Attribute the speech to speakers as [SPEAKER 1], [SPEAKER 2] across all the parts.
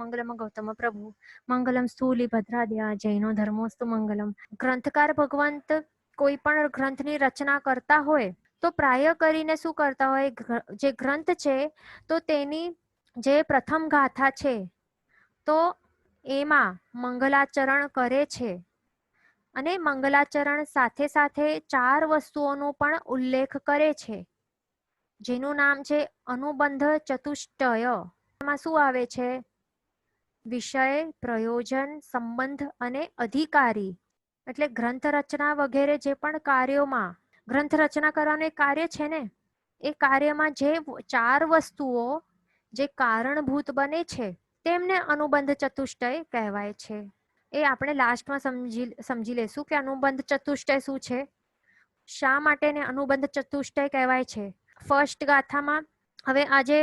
[SPEAKER 1] મંગલમ ગૌતમ પ્રભુ, મંગલમ સ્થૂલી ભદ્રાદ્યા, જૈનો ધર્મોસ્તુ મંગલમ. ગ્રંથકાર ભગવંત કોઈ પણ ગ્રંથની રચના કરતા હોય તો પ્રાય કરીને શું કરતા હોય, જે ગ્રંથ છે તો તેની જે પ્રથમ ગાથા છે તો એમાં મંગલાચરણ કરે છે અને મંગલાચરણ સાથે સાથે 4 વસ્તુઓનો પણ ઉલ્લેખ કરે છે, જેનું નામ છે અનુબંધ ચતુષ્ટય. એમાં શું આવે છે? વિષય, પ્રયોજન, સંબંધ અને અધિકારી. એટલે ગ્રંથ રચના વગેરે જે પણ કાર્યોમાં, ગ્રંથ રચના કરવાનું એક કાર્ય છે ને, એ કાર્યમાં જે 4 વસ્તુઓ જે કારણભૂત બને છે તેમને અનુબંધ ચતુષ્ટય કહેવાય છે. એ આપણે લાસ્ટમાં સમજી લેશું કે અનુબંધ ચતુષ્ટય શું છે, શા માટે ને અનુબંધ ચતુષ્ટય કહેવાય છે. ફર્સ્ટ ગાથામાં હવે આજે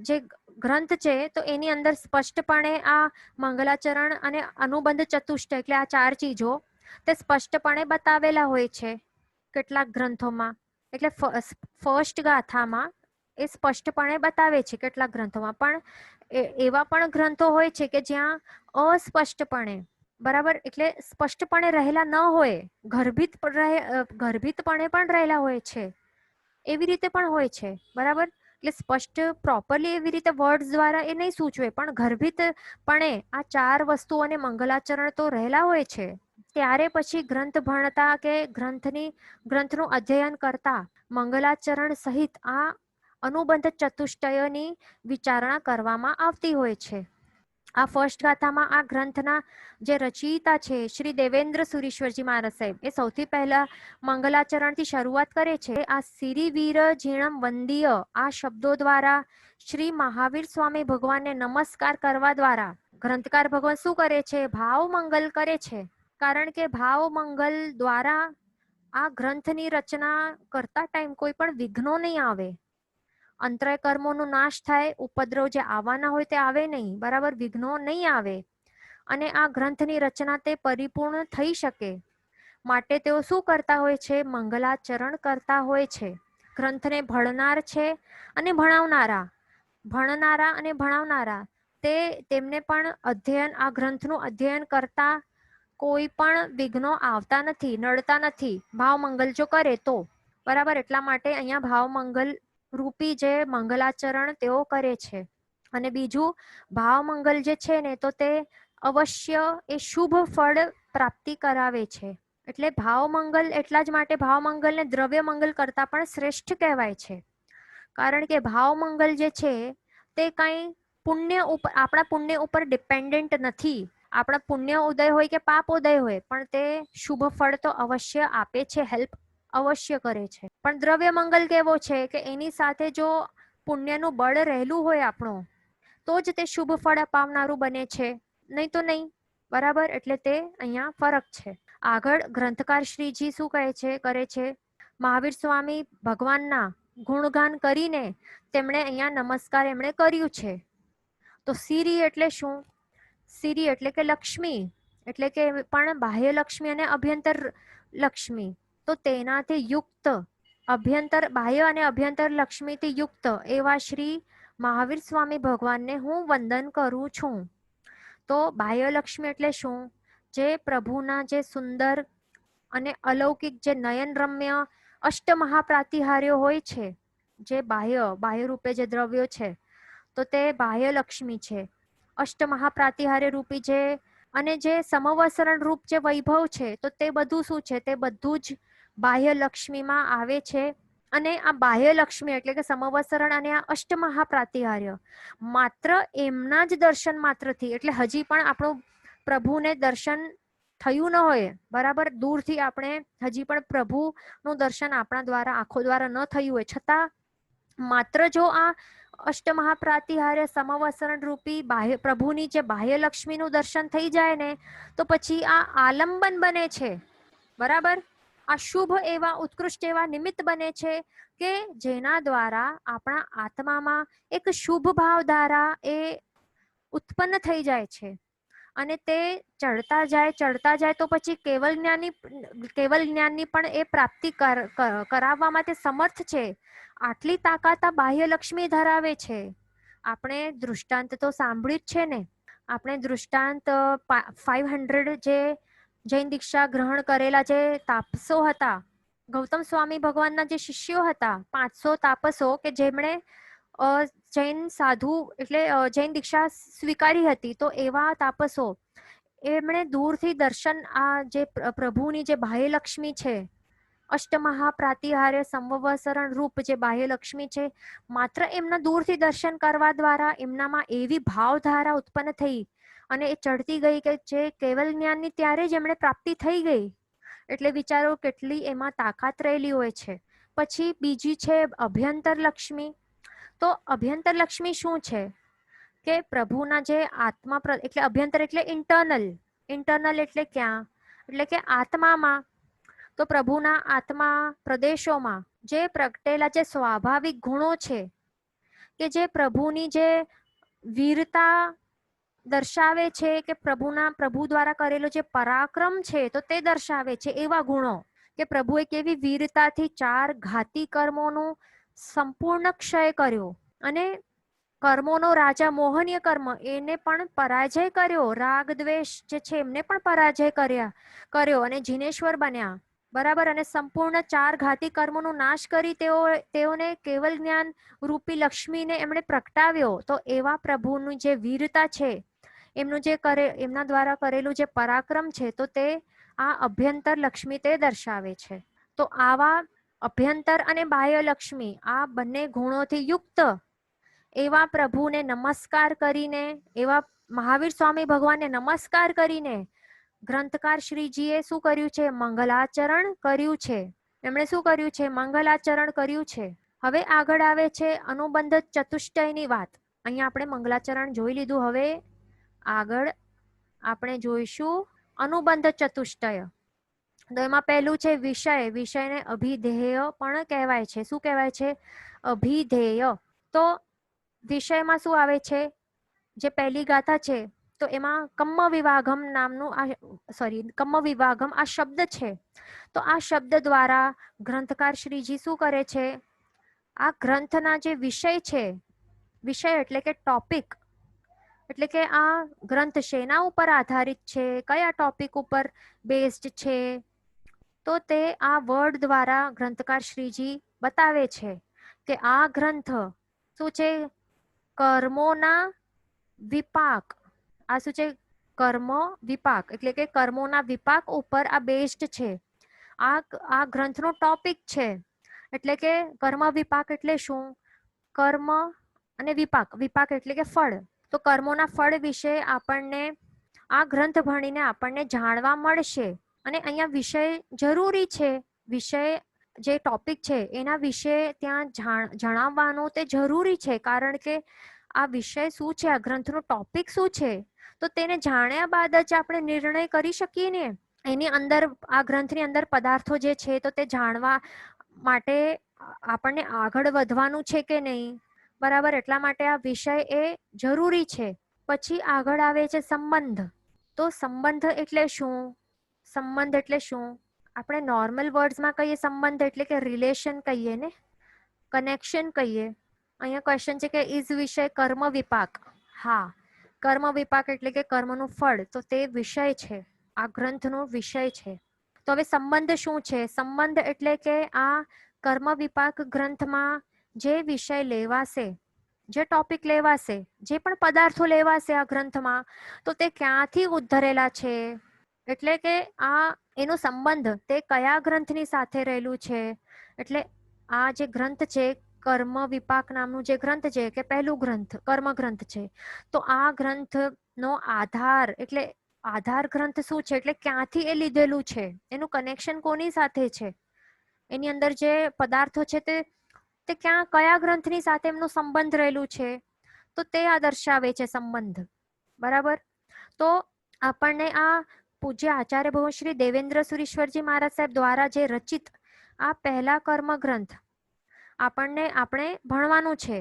[SPEAKER 1] જે ગ્રંથ છે તો એની અંદર સ્પષ્ટપણે આ મંગલાચરણ અને અનુબંધ ચતુષ્ટય એટલે આ 4 ચીજો તે સ્પષ્ટપણે બતાવેલા હોય છે કેટલાક ગ્રંથોમાં. એટલે ફર્સ્ટ ગાથામાં એ સ્પષ્ટપણે બતાવે છે કેટલાક ગ્રંથોમાં, પણ એવા પણ ગ્રંથો હોય છે કે જ્યાં અસ્પષ્ટપણે, બરાબર, એટલે સ્પષ્ટપણે રહેલા ન હોય, ગર્ભિતપણે પણ રહેલા હોય છે, એવી રીતે પણ હોય છે, બરાબર. એટલે સ્પષ્ટ પ્રોપરલી એવી રીતે વર્ડ્સ દ્વારા એ નહીં સૂચવે, પણ ગર્ભિતપણે આ 4 વસ્તુઓને મંગલાચરણ તો રહેલા હોય છે. ત્યારે પછી ગ્રંથ ભણતા કે ગ્રંથનું અધ્યયન કરતા મંગલાચરણ સહિત આ અનુબંધ ચતુષ્ટયની વિચારણા કરવામાં આવતી હોય છે. આ ફર્સ્ટ ગાથામાં આ ગ્રંથના જે રચયિતા છે શ્રી દેવેન્દ્ર સુરીશ્વરજી મહારાજ સાહેબ, એ સૌથી પહેલા મંગલાચરણથી શરૂઆત કરે છે. આ સિરિવીર જીણમ વંદીય આ શબ્દો દ્વારા શ્રી મહાવીર સ્વામી ભગવાનને નમસ્કાર કરવા દ્વારા ગ્રંથકાર ભગવાન શું કરે છે? ભાવ મંગલ કરે છે. કારણ કે ભાવ મંગલ દ્વારા આ ગ્રંથની રચના કરતા ટાઈમ કોઈ પણ વિઘ્નો નહીં આવે, અંતરાય કર્મોનો નાશ થાય, ઉપદ્રવ જે આવવાના હોય તે આવે નહીં, બરાબર, વિઘ્નો નહીં આવે અને આ ગ્રંથની રચના તે પરિપૂર્ણ થઈ શકે માટે તેઓ શું કરતા હોય છે? મંગલાચરણ કરતા હોય છે. ગ્રંથને ભણનાર છે અને ભણનારા અને ભણાવનારા તેમને પણ અધ્યયન, આ ગ્રંથનું અધ્યયન કરતા કોઈ પણ વિઘ્નો આવતા નથી, નડતા નથી, ભાવ મંગલ જો કરે તો, બરાબર. એટલા માટે અહીંયા ભાવ મંગલ રૂપી જે મંગલાચરણ તેઓ કરે છે. અને બીજું, ભાવ મંગલ જે છે ને તો તે અવશ્ય એ શુભ ફળ પ્રાપ્તિ કરાવે છે. એટલે ભાવ મંગલ એટલા જ માટે ભાવ મંગલને દ્રવ્ય મંગલ કરતા પણ શ્રેષ્ઠ કહેવાય છે. કારણ કે ભાવ મંગલ જે છે તે કઈ આપણા પુણ્ય ઉપર ડિપેન્ડન્ટ નથી. આપણા પુણ્ય ઉદય હોય કે પાપ ઉદય હોય, પણ તે શુભ ફળ તો અવશ્ય આપે છે, હેલ્પ અવશ્ય કરે છે. પણ દ્રવ્ય મંગલ કેવો છે કે એની સાથે જો પુણ્યનું બળ રહેલું હોય આપણું, તો જ તે શુભ ફળ અપાવનારું બને છે, નહીં તો નહીં, બરાબર. એટલે તે અહીંયા ફરક છે. આગળ ગ્રંથકાર શ્રીજી શું કરે છે? મહાવીર સ્વામી ભગવાનના ગુણગાન કરીને તેમણે અહીંયા નમસ્કાર એમણે કર્યું છે. તો સિરી એટલે શું? સિરી એટલે કે લક્ષ્મી, એટલે કે પણ બાહ્ય લક્ષ્મી અને અભ્યંતર લક્ષ્મી, તો તેનાથી યુક્ત બાહ્ય અને અભ્યંતર લક્ષ્મીથી યુક્ત એવા શ્રી મહાવીર સ્વામી ભગવાનને હું વંદન કરું છું. તો બાહ્ય લક્ષ્મી એટલે શું? જે પ્રભુના જે સુંદર અને અલૌકિક જે નયનરમ્ય અષ્ટમહાપ્રાતિહાર્યો હોય છે, જે બાહ્ય રૂપે જે દ્રવ્યો છે, તો તે બાહ્ય લક્ષ્મી છે. અષ્ટમહાપ્રાતિહાર્ય રૂપી જે અને જે સમવસરણ રૂપ જે વૈભવ છે, તો તે બધું શું છે? તે બધું જ બાહ્ય લક્ષ્મીમાં આવે છે. અને આ બાહ્ય લક્ષ્મી એટલે કે સમવસરણ અને આ અષ્ટમહાપ્રાતિહાર્ય માત્ર એમના જ દર્શન માત્રથી, એટલે હજી પણ આપણું પ્રભુને દર્શન થયું ન હોય, બરાબર, દૂરથી આપણે હજી પણ પ્રભુનું દર્શન આપણા દ્વારા, આંખો દ્વારા ન થયું હોય, છતાં માત્ર જો આ અષ્ટમહાપ્રાતિહાર્ય સમવસરણ રૂપી પ્રભુની જે બાહ્ય લક્ષ્મીનું દર્શન થઈ જાય ને, તો પછી આ આલંબન બને છે, બરાબર. આ શુભ એવા ઉત્કૃષ્ટ એવા નિમિત્ત બને છે કે જેના દ્વારા આપણા આત્મામાં એક શુભ ભાવ ધારા એ ઉત્પન્ન થઈ જાય છે અને તે ચડતા જાય તો પછી કેવલ જ્ઞાનની પણ એ પ્રાપ્તિ કરાવવામાં તે સમર્થ છે. આટલી તાકાત આ બાહ્ય લક્ષ્મી ધરાવે છે. આપણે દૃષ્ટાંત તો સાંભળ્યું જ છે ને આપણે દૃષ્ટાંત 500 જે જૈન દીક્ષા ગ્રહણ કરેલા જે તાપસો હતા, ગૌતમ સ્વામી ભગવાનના જે શિષ્યો હતા, 500 તાપસો કે જેમણે જૈન સાધુ એટલે જૈન દીક્ષા સ્વીકારી હતી, તો એવા તાપસો એમણે દૂરથી દર્શન, આ જે પ્રભુની જે બાહ્યલક્ષ્મી છે, અષ્ટમહાપ્રાતિહાર્ય સંવત્સરણ રૂપ જે બાહ્યલક્ષ્મી છે, માત્ર એમના દૂરથી દર્શન કરવા દ્વારા એમનામાં એવી ભાવધારા ઉત્પન્ન થઈ અને એ ચડતી ગઈ કે જે કેવલ જ્ઞાનની ત્યારે જ એમણે પ્રાપ્તિ થઈ ગઈ. એટલે વિચારો કેટલી એમાં તાકાત રહેલી હોય છે. પછી બીજી છે અભ્યંતર લક્ષ્મી. તો અભ્યંતર લક્ષ્મી શું છે કે પ્રભુના જે આત્મા એટલે અભ્યંતર એટલે ઇન્ટરનલ. ઇન્ટરનલ એટલે ક્યાં? એટલે કે આત્મામાં. તો પ્રભુના આત્મા પ્રદેશોમાં જે પ્રગટેલા જે સ્વાભાવિક ગુણો છે કે જે પ્રભુની જે વીરતા દર્શાવે છે કે પ્રભુ દ્વારા કરેલો જે પરાક્રમ છે તો તે દર્શાવે છે એવા ગુણો કે પ્રભુએ કેવી વીરતાથી 4 ઘાતી કર્મોનું સંપૂર્ણ ક્ષય કર્યો અને કર્મોનો રાજા મોહનીય કર્મ એને પણ પરાજય કર્યો. રાગ દ્વેષ જે છે એમને પણ પરાજય કર્યો અને જીનેશ્વર બન્યા. બરાબર. અને સંપૂર્ણ 4 ઘાતી કર્મોનો નાશ કરી તેઓને કેવલ જ્ઞાન રૂપી લક્ષ્મીને એમણે પ્રગટાવ્યો. તો એવા પ્રભુનું જે વીરતા છે, એમનું જે એમના દ્વારા કરેલું જે પરાક્રમ છે, તો તે આ અભ્યંતર લક્ષ્મી તે દર્શાવે છે. તો આવા અભ્યંતર અને બાહ્ય લક્ષ્મી આ બંને ગુણોથી યુક્ત એવા પ્રભુને નમસ્કાર કરીને, એવા મહાવીર સ્વામી ભગવાનને નમસ્કાર કરીને ગ્રંથકાર શ્રીજીએ શું કર્યું છે? મંગલાચરણ કર્યું છે. એમણે શું કર્યું છે? મંગલાચરણ કર્યું છે. હવે આગળ આવે છે અનુબંધ ચતુષ્ટયની વાત. અહીંયા આપણે મંગલાચરણ જોઈ લીધું. હવે આગળ આપણે જોઈશું અનુબંધ ચતુષ્ટય. તો એમાં પહેલું છે વિષય. વિષયને અભિધેય પણ કહેવાય છે. શું કહેવાય છે? અભિધેય. તો વિષયમાં શું આવે છે? જે પહેલી ગાથા છે તો એમાં કમ્મ વિવાગમ નામનું કમ્મ વિવાગમ આ શબ્દ છે. તો આ શબ્દ દ્વારા ગ્રંથકાર શ્રીજી શું કરે છે? આ ગ્રંથના જે વિષય છે, વિષય એટલે કે ટોપિક, એટલે કે આ ગ્રંથ શેના ઉપર આધારિત છે, કયા ટોપિક ઉપર બેઝડ છે, તો તે આ વર્ડ દ્વારા ગ્રંથકાર શ્રીજી બતાવે છે કે આ ગ્રંથ શું છે? કર્મોના વિપાક. આ શું છે? કર્મ વિપાક એટલે કે કર્મોના વિપાક ઉપર આ બેસ્ડ છે. આ ગ્રંથનો ટોપિક છે. એટલે કે કર્મ વિપાક એટલે શું? કર્મ અને વિપાક. વિપાક એટલે કે ફળ. તો કર્મોના ફળ વિશે આપણને આ ગ્રંથ ભણીને આપણને જાણવા મળશે. અને અહીંયા વિષય જરૂરી છે. વિષય જે ટોપિક છે એના વિશે ત્યાં જણાવવાનું તે જરૂરી છે. કારણ કે આ વિષય શું છે, આ ગ્રંથનો ટોપિક શું છે, તો તેને જાણ્યા બાદ જ આપણે નિર્ણય કરી શકીએ ને. એની અંદર આ ગ્રંથની અંદર પદાર્થો જે છે તો તે જાણવા માટે આપણને આગળ વધવાનું છે કે નહીં. બરાબર. એટલા માટે આ વિષય એ જરૂરી છે. પછી આગળ આવે છે સંબંધ. તો સંબંધ એટલે શું? સંબંધ એટલે શું? આપણે નોર્મલ વર્ડ્સમાં કહીએ સંબંધ એટલે કે રિલેશન કહીએ ને, કનેક્શન કહીએ. અહીંયા ક્વેશ્ચન છે કે ઇઝ વિષય કર્મ વિપાક? હા, કર્મ વિપાક એટલે કે કર્મનું ફળ. તો તે વિષય છે, આ ગ્રંથનો વિષય છે. તો હવે સંબંધ શું છે? સંબંધ એટલે કે આ કર્મ વિપાક ગ્રંથમાં જે વિષય લેવાશે, જે ટોપિક લેવાશે, જે પણ પદાર્થો લેવાશે આ ગ્રંથમાં, તો તે ક્યાંથી ઉદ્ધરેલા છે, એટલે કે આ એનો સંબંધ તે કયા ગ્રંથની સાથે રહેલું છે. એટલે આ જે ગ્રંથ છે, કર્મ વિપાક નામનું જે ગ્રંથ છે કે પહેલું ગ્રંથ કર્મ ગ્રંથ છે, તો આ ગ્રંથનો આધાર એટલે આધાર ગ્રંથ શું છે, એટલે ક્યાંથી એ લીધેલું છે, એનું કનેક્શન કોની સાથે છે, એની અંદર જે પદાર્થો છે તે કયા ગ્રંથની સાથે એમનો સંબંધ રહેલું છે, તો તે આ દર્શાવે છે સંબંધ. બરાબર. તો આપણને આ પૂજ્ય આચાર્ય ભગવાન શ્રી દેવેન્દ્ર સુરીશ્વરજી મહારાજ સાહેબ દ્વારા જે રચિત આ પહેલા કર્મ ગ્રંથ આપણે ભણવાનું છે,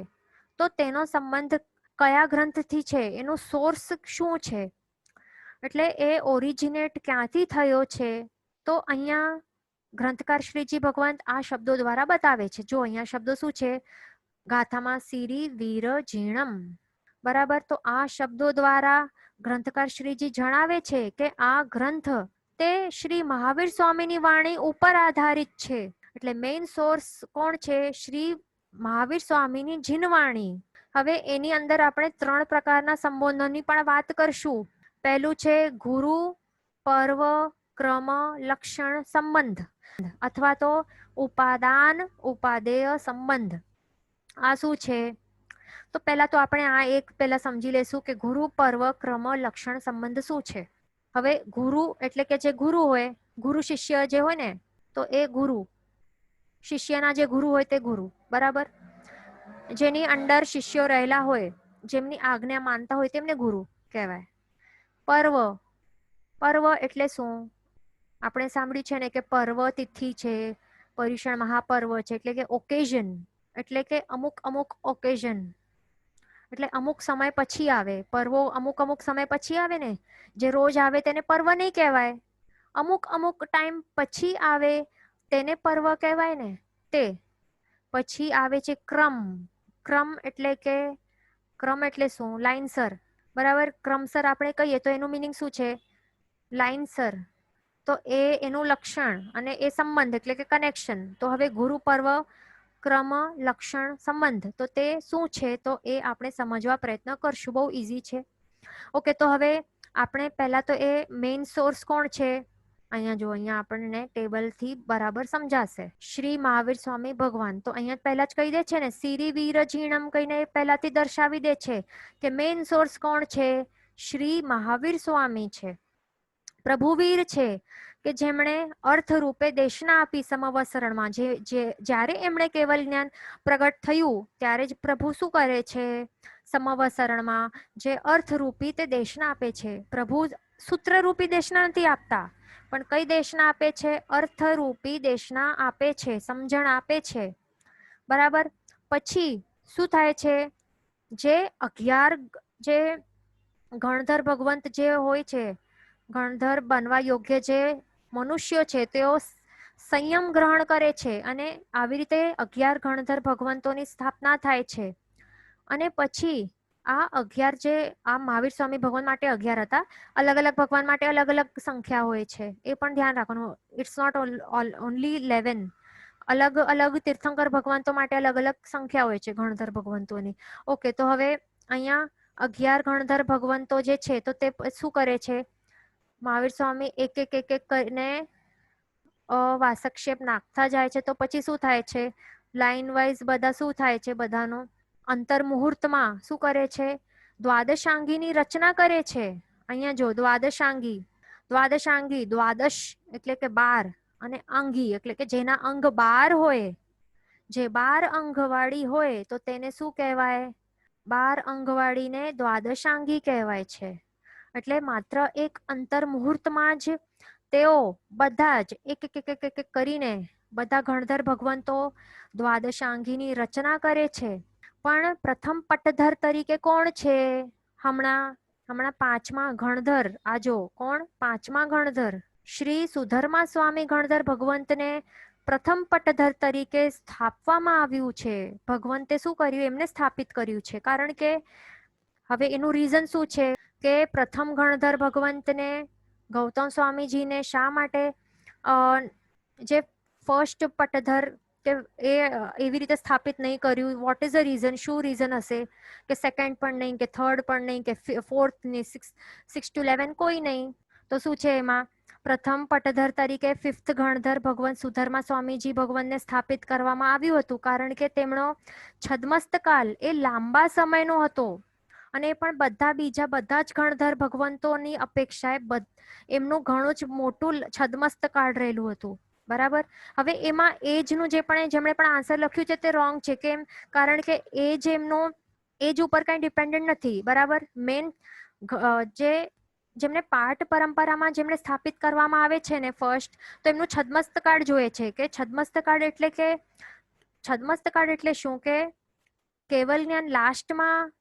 [SPEAKER 1] તો તેનો સંબંધ કયા ગ્રંથથી છે, એનો સોર્સ શું છે, એટલે એ ઓરિજિનેટ ક્યાંથી થયો છે, તો અહીંયા ગ્રંથકાર શ્રીજી ભગવાન આ શબ્દો દ્વારા બતાવે છે. જો અહીંયા શબ્દો શું છે? ગાથામાં સિરી વીર જીણમ. બરાબર. તો આ શબ્દો દ્વારા ગ્રંથકાર શ્રીજી જણાવે છે કે આ ગ્રંથ તે શ્રી મહાવીર સ્વામીની વાણી ઉપર આધારિત છે. એટલે મેઇન સોર્સ કોણ છે? શ્રી મહાવીર સ્વામીની જીનવાણી. હવે એની અંદર આપણે 3 પ્રકારના સંબોધનની પણ વાત કરશું. પહેલું છે ગુરુ, પર્વ, ક્રમ, લક્ષણ, સંબંધ અથવા તો ઉપાદાન, ઉપાદેય, સંબંધ. આ શું છે? તો પહેલા તો આપણે આ એક પહેલા સમજી લેશું કે ગુરુ, પર્વ, ક્રમ, લક્ષણ, સંબંધ શું છે. હવે ગુરુ એટલે કે જે ગુરુ હોય, ગુરુ શિષ્ય જે હોય ને, તો એ ગુરુ, શિષ્યના જે ગુરુ હોય તે ગુરુ, બરાબર. જેની અંડર શિષ્યો રહેલા હોય, જેમની આજ્ઞા માનતા હોય તેમને ગુરુ કહેવાય. પર્વ, પર્વ એટલે શું? આપણે સાંભળ્યું છે ને કે પર્વ તિથિ છે, પર્યુષણ મહાપર્વ છે, એટલે કે ઓકેઝન, એટલે કે અમુક અમુક ઓકેઝન, એટલે અમુક સમય પછી આવે. પર્વો અમુક અમુક સમય પછી આવે ને, જે રોજ આવે તેને પર્વ નહીં કહેવાય. અમુક અમુક ટાઈમ પછી આવે તેને પર્વ કહેવાય ને. તે પછી આવે છે ક્રમ. ક્રમ એટલે કે, ક્રમ એટલે શું? લાઇનસર, બરાબર. ક્રમસર આપણે કહીએ તો એનું મિનિંગ શું છે? લાઇનસર. તો એ એનું લક્ષણ અને એ સંબંધ એટલે કે કનેક્શન. તો હવે ગુરુ, પર્વ, ક્રમ, લક્ષણ, સંબંધ, તો તે શું છે? તો એ આપણે સમજવા પ્રયત્ન કરશું. બહુ ઈઝી છે. ઓકે, તો હવે આપણે પહેલા તો એ મેઇન સોર્સ કોણ છે? અહીંયા જો, અહીંયા આપણને ટેબલથી બરાબર સમજાશે. શ્રી મહાવીર સ્વામી ભગવાન. તો અહીંયા પહેલા જ કહી દે છે ને, સિરી વીર જીણમ કહીને પહેલાથી દર્શાવી દે છે કે મેઇન સોર્સ કોણ છે? શ્રી મહાવીર સ્વામી છે. પ્રભુવીર છે કે જેમણે અર્થ રૂપે દેશના આપી સમવસરણમાં. જ્યારે એમણે કેવલ જ્ઞાન પ્રગટ થયું ત્યારે જ પ્રભુ શું કરે છે? સમવસરણમાં જે અર્થરૂપી તે દેશના આપે છે. પ્રભુ સૂત્રરૂપી દેશના નથી આપતા, પણ કઈ દેશના આપે છે? અર્થરૂપી દેશના આપે છે, સમજણ આપે છે, બરાબર. પછી શું થાય છે? જે 11 જે ગણધર ભગવંત જે હોય છે, ગણધર બનવા યોગ્ય જે મનુષ્યો છે, તેઓ સંયમ ગ્રહણ કરે છે અને આવી રીતે 11 ગણધર ભગવંતોની સ્થાપના થાય છે. અને પછી આ 11 જે આ મહાવીર સ્વામી ભગવાન માટે 11 હતા. અલગ અલગ ભગવાન માટે અલગ અલગ સંખ્યા હોય છે, એ પણ ધ્યાન રાખવાનું. It's not only 11. અલગ અલગ તીર્થંકર ભગવંતો માટે અલગ અલગ સંખ્યા હોય છે ગણધર ભગવંતોની. ઓકે, તો હવે અહીંયા 11 ગણધર ભગવંતો જે છે, તો તે શું કરે છે? મહાવીર સ્વામી એક એક એક એક કરીને વાસક્ષેપ નાખતા જાય છે. તો પછી શું થાય છે? લાઈન વાઇઝ બધા શું થાય છે? બધાનો અંતર મુહૂર્તમાં શું કરે છે? દ્વાદશાંગીની રચના કરે છે. અહીંયા જો, દ્વાદશાંગી, દ્વાદશાંગી, દ્વાદશ એટલે કે 12 અને અંગી એટલે કે જેના અંગ 12 હોય, જે 12 અંગવાળી હોય, તો તેને શું કહેવાય? 12 અંગવાળીને દ્વાદશાંગી કહેવાય છે. એટલે માત્ર એક અંતર મુહૂર્તમાં જ તેઓ બધા જ એક એક એક એક કરીને બધા ગણધર ભગવંતો દ્વાદશાંગીની રચના કરે છે. પણ પ્રથમ પટ્ટધર તરીકે કોણ છે? હમણાં 5મા ગણધર. આ જો, કોણ? 5મા ગણધર શ્રી સુધર્મા સ્વામી ગણધર ભગવંતને પ્રથમ પટ્ટધર તરીકે સ્થાપવામાં આવ્યું છે. ભગવંતે શું કર્યું? એમને સ્થાપિત કર્યું છે. કારણ કે હવે એનું રીઝન શું છે કે પ્રથમ ગણધર ભગવંતને ગૌતમ સ્વામીજીને શા માટે જે ફર્સ્ટ પટ્ટધર કે એ એવી રીતે સ્થાપિત નહીં કર્યું? What is the reason? શું રીઝન હશે કે સેકન્ડ પણ નહીં, કે થર્ડ પણ નહીં, કે ફોર્થ નહીં, 6 to 11 કોઈ નહીં? તો શું છે એમાં? પ્રથમ પટ્ટધર તરીકે 5th ગણધર ભગવંત સુધર્મા સ્વામીજી ભગવંતને સ્થાપિત કરવામાં આવ્યું હતું, કારણ કે તેમનો છદ્મસ્તકાલ એ લાંબા સમયનો હતો અને પણ બીજા બધા જ ગણધર ભગવંતોની અપેક્ષાએ એમનું ઘણું જ મોટું છદ્મસ્તકાળ રહેલું હતું, બરાબર. હવે એમાં એજનું જેમણે પણ આન્સર લખ્યું છે તે રોંગ છે. કેમ? કારણ કે એજ એમનો એજ ઉપર કઈ ડિપેન્ડન્ટ નથી, બરાબર. મેન જેમને પાઠ પરંપરામાં જેમને સ્થાપિત કરવામાં આવે છે ને ફર્સ્ટ, તો એમનું છદ્મસ્તકાળ જોઈએ છે. કે છદ્મસ્તકાળ એટલે શું? કે કેવલ જ્ઞાન લાસ્ટમાં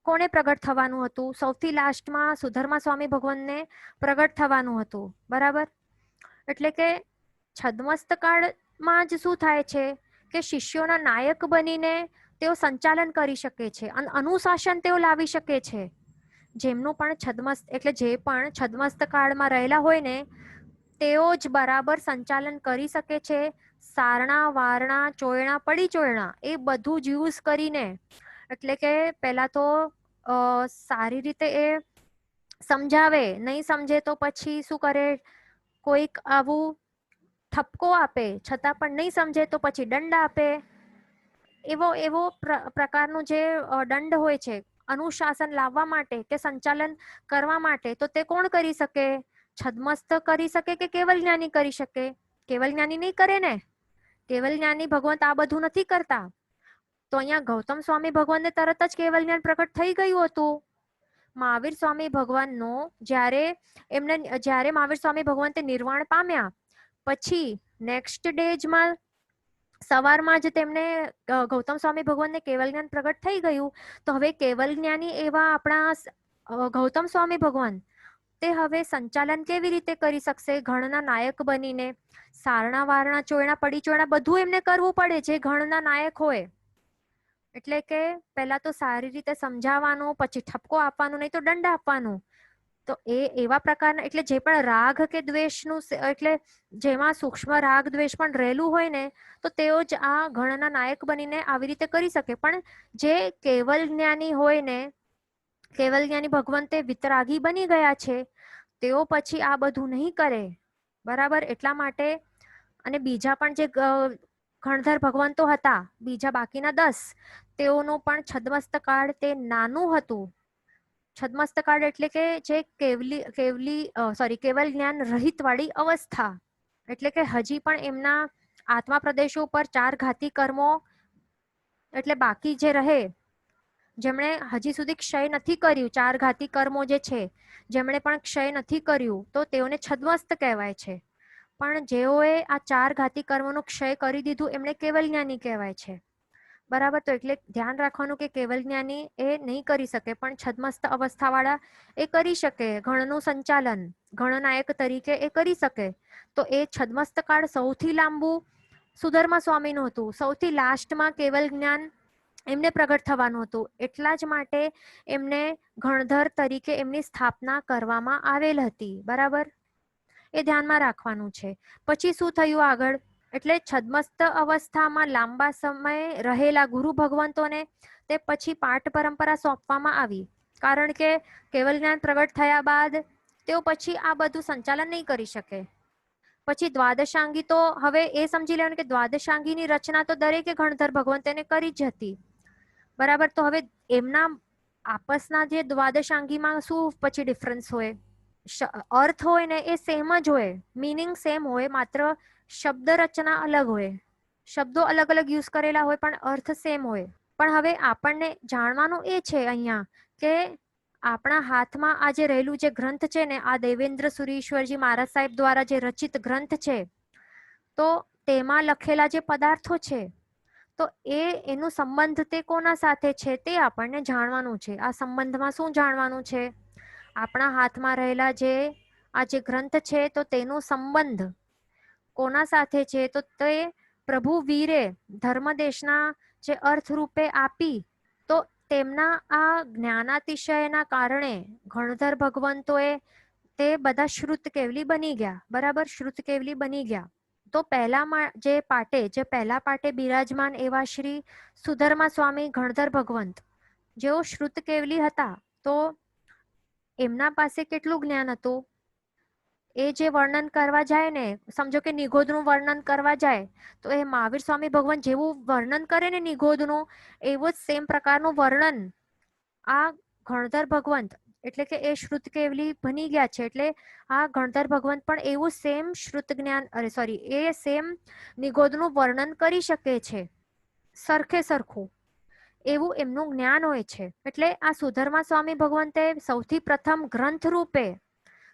[SPEAKER 1] કોને પ્રગટ થવાનું હતું? સૌથી લાસ્ટમાં સુધર્મા સ્વામી ભગવાનને પ્રગટ થવાનું હતું, બરાબર. એટલે કે છદ્મસ્તકાળમાં જ શું થાય છે કે શિષ્યોના નાયક બનીને તેઓ સંચાલન કરી શકે છે અને અનુશાસન તેઓ લાવી શકે છે. જેમનું પણ છદ્મસ્ત એટલે જે પણ છદ્મસ્ત કાળમાં રહેલા હોય ને તેઓ જ બરાબર સંચાલન કરી શકે છે. સારણા વારણા ચોયણા પડી ચોયણા એ બધું જ યુઝ કરીને, એટલે કે પહેલા તો સારી રીતે એ સમજાવે, નહીં સમજે તો પછી શું કરે, કોઈક આવું ઠપકો આપે, છતાં પણ નહીં સમજે તો પછી દંડ આપે. એવો એવો પ્રકારનું જે દંડ હોય છે અનુશાસન લાવવા માટે કે સંચાલન કરવા માટે, તો તે કોણ કરી શકે? છદ્મસ્ત કરી શકે કે કેવલ જ્ઞાની કરી શકે? કેવલ જ્ઞાની નહીં કરે ને. કેવલ જ્ઞાની ભગવંત આ બધું નથી કરતા. તો અહીંયા ગૌતમ સ્વામી ભગવાનને તરત જ કેવલ જ્ઞાન પ્રકટ થઈ ગયું હતું. મહાવીર સ્વામી ભગવાનનો જ્યારે મહાવીર સ્વામી ભગવાન તે નિર્વાણ પામ્યા પછી નેક્સ્ટ ડેજમાં સવારમાં જ તેમને ગૌતમ સ્વામી ભગવાનને કેવલ જ્ઞાન પ્રગટ થઈ ગયું. તો હવે કેવલ જ્ઞાની એવા આપણા ગૌતમ સ્વામી ભગવાન તે હવે સંચાલન કેવી રીતે કરી શકશે? ગણના નાયક બનીને સારણા વારણા ચોયણા પડી ચોયણા બધું એમને કરવું પડે જે ગણના નાયક હોય. એટલે કે પહેલા તો સારી રીતે સમજાવવાનું, પછી ઠપકો આપવાનો, નહીં તો દંડ આપવાનું. તો એ એવા પ્રકારના એટલે જે પણ રાગ કે દ્વેષનું એટલે જેમાં સૂક્ષ્મ રાગ દ્વેષ પણ રહેલું હોય ને, તો તેઓ જ આ ગણના નાયક બનીને આવી રીતે કરી શકે. પણ જે કેવલ જ્ઞાની હોય ને, કેવલ જ્ઞાની ભગવંતે વિતરાગી બની ગયા છે, તેઓ પછી આ બધું નહીં કરે. બરાબર. એટલા માટે અને બીજા પણ જે ગણધર ભગવંતો હતા, બીજા બાકીના 10, તેઓનું પણ છદ્મસ્ત કાળ તે નાનું હતું. છદ્મસ્ત કાળ એટલે કે જે કેવલ જ્ઞાન રહિત વાળી અવસ્થા, એટલે કે હજી પણ એમના આત્મા પ્રદેશો પર 4 ઘાતી કર્મો એટલે બાકી જે રહે, જેમણે હજી સુધી ક્ષય નથી કર્યું, 4 ઘાતી કર્મો જે છે જેમણે પણ ક્ષય નથી કર્યું, તો તેઓને છદ્મસ્ત કહેવાય છે. પણ જેઓએ આ 4 ઘાતી કર્મોનો ક્ષય કરી દીધું એમણે કેવલ જ્ઞાની કહેવાય છે. બરાબર. તો એટલે ધ્યાન રાખવાનું કે કેવલ જ્ઞાની એ નહીં કરી શકે, પણ છદ્મસ્ત અવસ્થાવાળા એ કરી શકે. ગણનું સંચાલન ગણનાયક તરીકે એ કરી શકે. તો એ છદ્મસ્ત કાળ સૌથી લાંબુ સુધર્મા સ્વામીનું હતું. સૌથી લાસ્ટમાં કેવલ જ્ઞાન એમને પ્રગટ થવાનું હતું. એટલા જ માટે એમને ગણધર તરીકે એમની સ્થાપના કરવામાં આવેલ હતી. બરાબર. એ ધ્યાનમાં રાખવાનું છે. પછી શું થયું આગળ? એટલે છદ્મસ્ત અવસ્થામાં લાંબા સમય રહેલા ગુરુ ભગવંતોને તે પછી પાઠ પરંપરા સોંપવામાં આવી. કારણ કે કેવલ જ્ઞાન પ્રગટ થયા બાદ તેઓ પછી આ બધું સંચાલન નહીં કરી શકે. પછી દ્વાદશાંગી તો હવે એ સમજી લેવાનું કે દ્વાદશાંગીની રચના તો દરેકે ગણધર ભગવંતને કરી જ હતી. બરાબર. તો હવે એમના આપસના જે દ્વાદશાંગીમાં શું પછી ડિફરન્સ હોય? અર્થ હોય ને એ સેમ જ હોય, મીનિંગ સેમ હોય, માત્ર શબ્દ રચના અલગ હોય, શબ્દો અલગ અલગ યુઝ કરેલા હોય પણ અર્થ સેમ હોય. પણ હવે આપણને જાણવાનું એ છે અહીંયા કે આપણા હાથમાં આ જે રહેલું જે ગ્રંથ છે ને, આ દેવેન્દ્ર સુરીશ્વરજી મહારાજ સાહેબ દ્વારા જે રચિત ગ્રંથ છે, તો તેમાં લખેલા જે પદાર્થો છે, તો એનું સંબંધ તે કોના સાથે છે તે આપણને જાણવાનું છે. આ સંબંધમાં શું જાણવાનું છે? આપણા હાથમાં રહેલા જે આ જે ગ્રંથ છે, તો તેનો સંબંધ કોના સાથે છે? તો તે પ્રભુ વીરે ધર્મદેશના જે અર્થ રૂપે આપી, તો તેમના આ જ્ઞાનાતિશયના કારણે ગણધર ભગવંતોએ તે બધા શ્રુત કેવલી બની ગયા. બરાબર. શ્રુત કેવલી બની ગયા. તો પહેલા પાટે બિરાજમાન એવા શ્રી સુધર્મા સ્વામી ગણધર ભગવંત, જેઓ શ્રુત કેવલી હતા, તો એમના પાસે કેટલું જ્ઞાન હતું? એ જે વર્ણન કરવા જાય ને, સમજો કે નિગોદનું વર્ણન કરવા જાય, તો એ મહાવીર સ્વામી ભગવાન જેવું વર્ણન કરે ને નિગોદનું, એવું જ સેમ પ્રકારનું વર્ણન આ ગણધર ભગવંત એટલે કે એ શ્રુત કેવલી બની ગયા છે. એટલે આ ગણધર ભગવંત પણ એવું સેમ શ્રુત જ્ઞાન એ સેમ નિગોદનું વર્ણન કરી શકે છે, સરખે સરખું એવું એમનું જ્ઞાન હોય છે. એટલે આ સુધર્મા સ્વામી ભગવંતે સૌથી પ્રથમ ગ્રંથ રૂપે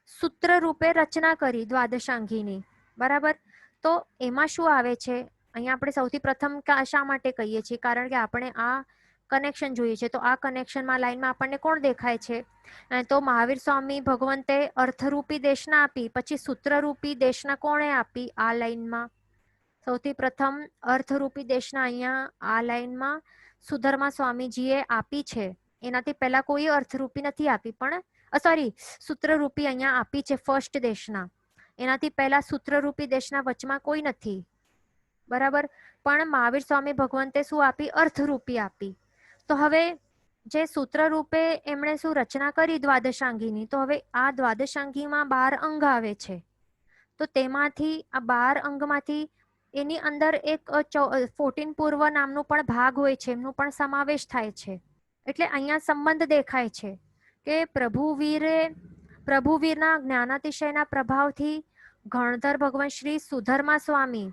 [SPEAKER 1] સૂત્ર રૂપે રચના કરી દ્વાદશાંગીની. બરાબર. તો એમાં શું આવે છે? અહીંયા આપણે સૌથી પ્રથમ શા માટે કહીએ છીએ? કારણ કે આપણે આ કનેક્શન જોઈએ છે. તો આ કનેક્શનમાં લાઈનમાં આપણને કોણ દેખાય છે? તો મહાવીર સ્વામી ભગવંતે અર્થરૂપી દેશના આપી, પછી સૂત્રરૂપી દેશના કોણે આપી? આ લાઈનમાં સૌથી પ્રથમ અર્થરૂપી દેશના અહીંયા આ લાઈનમાં સુધર્મા સ્વામીજીએ આપી છે. એનાથી પહેલા કોઈ અર્થરૂપી નથી આપી, પણ સોરી સૂત્રરૂપી અહીંયા આપી છે ફર્સ્ટ દેશના. એનાથી પહેલા સૂત્રરૂપી દેશના વચમાં કોઈ નથી, બરાબર. પણ મહાવીર સ્વામી ભગવંતે શું આપી? અર્થરૂપી આપી. તો હવે જે સૂત્ર રૂપે એમણે શું રચના કરી દ્વાદશાંગીની, તો હવે આ દ્વાદશાંગીમાં 12 અંગ આવે છે. તો તેમાંથી આ 12 અંગમાંથી એની અંદર એક 14 પૂર્વ નામનું પણ ભાગ હોય છે, એમનું પણ સમાવેશ થાય છે. એટલે અહીંયા સંબંધ દેખાય છે કે પ્રભુવીરના જ્ઞાનાતિશયના પ્રભાવથી ગણધર ભગવાન શ્રી સુધર્મા સ્વામી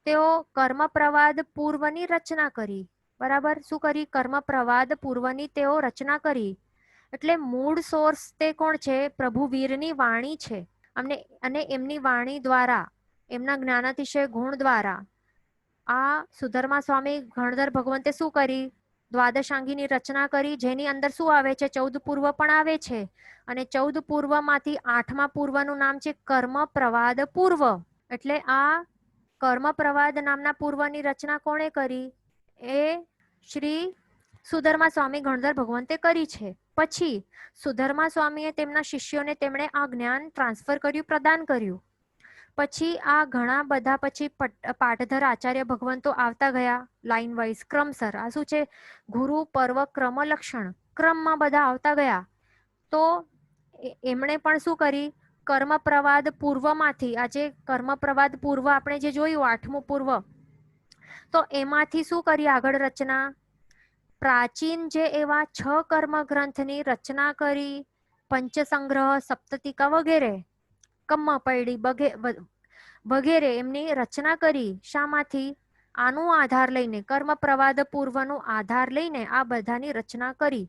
[SPEAKER 1] તેઓ કર્મ પ્રવાદ પૂર્વની રચના કરી. બરાબર, શું કરી? કર્મ પ્રવાદ પૂર્વની તેઓ રચના કરી. એટલે મૂળ સોર્સ તે કોણ છે? પ્રભુવીરની વાણી છે. અને એમની વાણી દ્વારા, એમના જ્ઞાનાતિશય ગુણ દ્વારા આ સુધર્મા સ્વામી ગણધર ભગવંતે શું કરી? દ્વાદશાંગીની રચના કરી, જેની અંદર શું આવે છે? 14 પૂર્વ પણ આવે છે. અને 14 પૂર્વમાંથી 8મા પૂર્વનું નામ છે કર્મ પ્રવાદ પૂર્વ. એટલે આ કર્મ પ્રવાદ નામના પૂર્વની રચના કોણે કરી? એ શ્રી સુધર્મા સ્વામી ગણધર ભગવંતે કરી છે. પછી સુધર્મા સ્વામીએ તેમના શિષ્યોને તેમણે આ જ્ઞાન ટ્રાન્સફર કર્યું, પ્રદાન કર્યું. પછી આ ઘણા બધા પછી પાટધર આચાર્ય ભગવંતો આવતા ગયા લાઈન વાઇઝ ક્રમસર. આ શું છે? ગુરુ પર્વ ક્રમ લક્ષણ ક્રમમાં બધા આવતા ગયા. તો એમણે પણ શું કરી? કર્મ પ્રવાદ પૂર્વમાંથી, આજે કર્મ પ્રવાદ પૂર્વ આપણે જે જોયું 8મું પૂર્વ, તો એમાંથી શું કરી આગળ રચના? પ્રાચીન જે એવા 6 કર્મ ગ્રંથની રચના કરી. પંચસંગ્રહ, સપ્તતિકા વગેરે, કમ્મપૈડી વગેરે એમની રચના કરી. શામાંથી? આનું આધાર લઈને, કર્મ પ્રવાદ પૂર્વનું આધાર લઈને આ બધાની રચના કરી.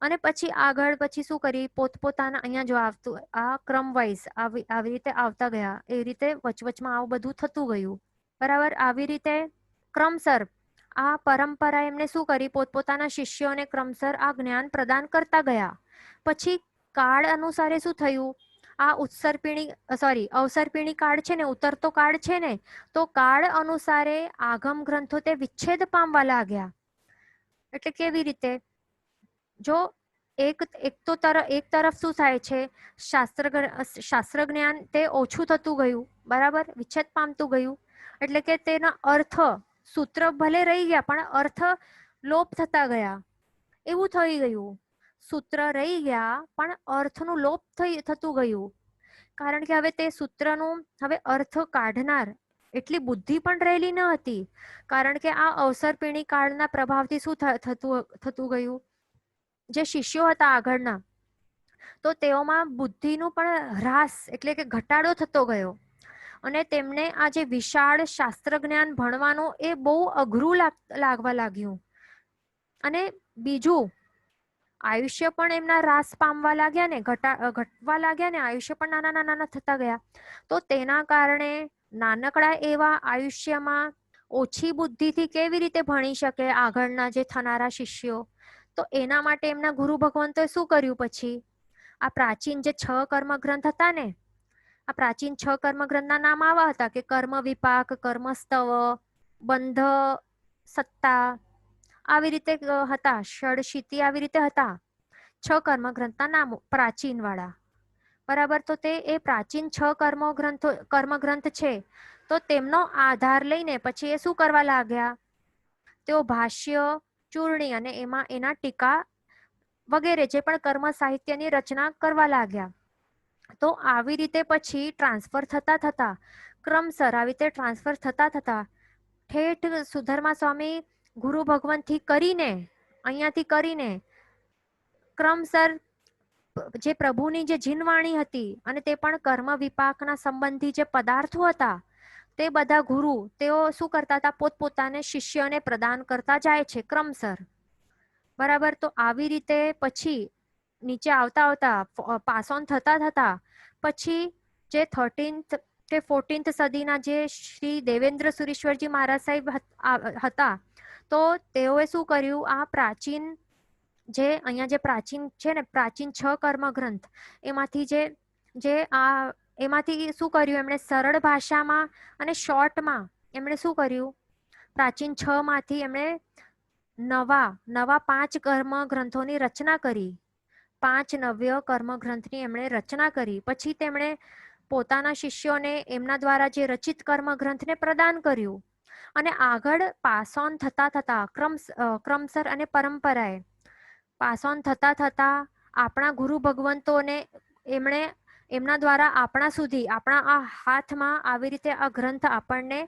[SPEAKER 1] અને પછી આગળ પછી શું કરી? પોતપોતાના અહીંયા જો આવતું આ ક્રમ વાઇઝ આવી રીતે આવતા ગયા. એ રીતે વચવચમાં આવું બધું થતું ગયું. બરાબર. આવી રીતે ક્રમસર આ પરંપરા એમને શું કરી? પોતપોતાના શિષ્યોને ક્રમસર આ જ્ઞાન પ્રદાન કરતા ગયા. પછી કાળ અનુસારે શું થયું? આ અવસરપીણી કાળ છે ને, ઉતરતો કાળ છે ને, તો કાળ અનુસારે આગમ ગ્રંથો તે વિચ્છેદ પામવા લાગ્યા. એટલે કેવી રીતે? જો એક તરફ શું થાય છે? શાસ્ત્ર જ્ઞાન તે ઓછું થતું ગયું, બરાબર, વિચ્છેદ પામતું ગયું. એટલે કે તેના અર્થ, સૂત્ર ભલે રહી ગયા પણ અર્થ લોપ થતા ગયા, એવું થઈ ગયું. સૂત્ર રહી ગયા પણ અર્થનું લોપ થતું ગયું. કારણ કે હવે તે સૂત્રનું હવે અર્થ કાઢનાર એટલી બુદ્ધિ પણ રહેલી ન હતી. કારણ કે આ અવસરપીણી કાળના પ્રભાવથી શું થતું ગયું? જે શિષ્યો હતા આગળના, તો તેઓમાં બુદ્ધિનું પણ હ્રાસ એટલે કે ઘટાડો થતો ગયો. અને તેમને આ જે વિશાળ શાસ્ત્ર જ્ઞાન ભણવાનું એ બહુ અઘરું લાગવા લાગ્યું. અને બીજું, આયુષ્ય પણ એમના હ્રાસ પામવા લાગ્યા ને, ઘટવા લાગ્યા ને, આયુષ્ય પણ નાના નાના થતા ગયા. તો તેના કારણે નાનકડા એવા આયુષ્યમાં ઓછી બુદ્ધિથી કેવી રીતે ભણી શકે આગળના જે થનારા શિષ્યો? તો એના માટે એમના ગુરુ ભગવંતોએ શું કર્યું? પછી આ પ્રાચીન જે 6 કર્મગ્રંથ હતા ને, આ પ્રાચીન 6 કર્મગ્રંથના નામ આવા હતા કે કર્મ વિપાક, કર્મસ્તવ, બંધ સત્તા, આવી રીતે હતા. ષડશીતિ આવી રીતે હતા 6 કર્મગ્રંથના નામો પ્રાચીન વાળા. બરાબર. તો તે એ પ્રાચીન 6 કર્મગ્રંથ છે, તો તેમનો આધાર લઈને પછી એ શું કરવા લાગ્યા? તેઓ ભાષ્ય, ચૂર્ણી અને એના ટીકા વગેરે જે પણ કર્મ સાહિત્યની રચના કરવા લાગ્યા. તો આવી રીતે પછી ટ્રાન્સફર થતા ક્રમસર આવી રીતે ટ્રાન્સફર થતા ઠેઠ સુધર્મા સ્વામી ગુરુ ભગવંતથી કરીને, અહીંયાથી કરીને ક્રમસર જે પ્રભુની જે જીનવાણી હતી અને તે પણ કર્મ વિપાકના સંબંધી જે પદાર્થો હતા, તે બધા ગુરુ તેઓ શું કરતા હતા? પોતપોતાને શિષ્યને પ્રદાન કરતા જાય છે ક્રમસર. બરાબર. તો આવી રીતે પછી નીચે આવતા પાસ ઓન થતા પછી જે 13th કે 14th સદીના જે શ્રી દેવેન્દ્ર સુરીશ્વરજી મહારાજ સાહેબ હતા, તો તેઓએ શું કર્યું? આ પ્રાચીન જે અહીંયા જે પ્રાચીન છે ને, પ્રાચીન 6 કર્મગ્રંથ, એમાંથી શું કર્યું? એમણે સરળ ભાષામાં અને શોર્ટમાં એમણે શું કર્યું? પ્રાચીન 6 માંથી એમણે નવા 5 કર્મ ગ્રંથોની રચના કરી. 5 નવ્ય કર્મ ગ્રંથની એમણે રચના કરી. પછી તેમણે પોતાના શિષ્યોને એમના દ્વારા જે રચિત કર્મ ગ્રંથને પ્રદાન કર્યું. અને આગળ પાસ ઓન થતા ક્રમસર અને પરંપરાએ પાસ ઓન થતા આપણા ગુરુ ભગવંતોને એમણે એમના દ્વારા આપણા સુધી, આપણા આ હાથમાં આવી રીતે આ ગ્રંથ આપણને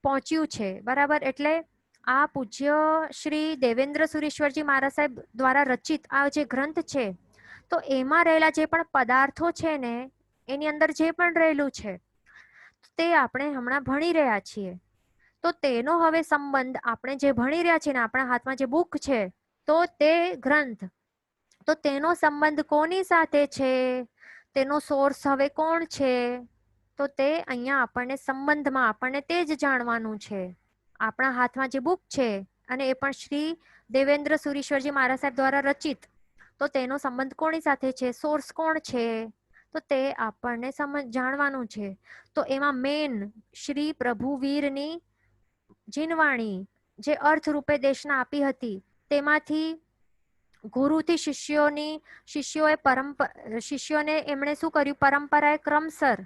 [SPEAKER 1] પહોંચ્યું છે. બરાબર. એટલે આ પૂજ્ય શ્રી દેવેન્દ્ર સુરીશ્વરજી મહારાજ સાહેબ દ્વારા રચિત આ જે ગ્રંથ છે, તો એમાં રહેલા જે પણ પદાર્થો છે ને, એની અંદર જે પણ રહેલું છે તે આપણે હમણાં ભણી રહ્યા છીએ. તો તેનો હવે સંબંધ આપણે જે ભણી રહ્યા છીએ ને, આપણા હાથમાં જે બુક છે, તો તે ગ્રંથ, તો તેનો સંબંધ કોની સાથે છે, તેનો સોર્સ હવે કોણ છે, તો તે અહીંયા આપણને સંબંધમાં આપણને તે જ જાણવાનું છે. આપણા હાથમાં જે બુક છે અને એ પણ શ્રી દેવેન્દ્ર સુરીશ્વરજી મહારાજ સાહેબ દ્વારા રચિત, તો તેનો સંબંધ કોની સાથે છે, સોર્સ કોણ છે, તો તે આપણને જાણવાનું છે. તો એમાં મેન શ્રી પ્રભુવીરની જીનવાણી જે અર્થ રૂપે દેશના આપી હતી, તેમાંથી ગુરુથી શિષ્યોને એમણે શું કર્યું, પરંપરાએ ક્રમસર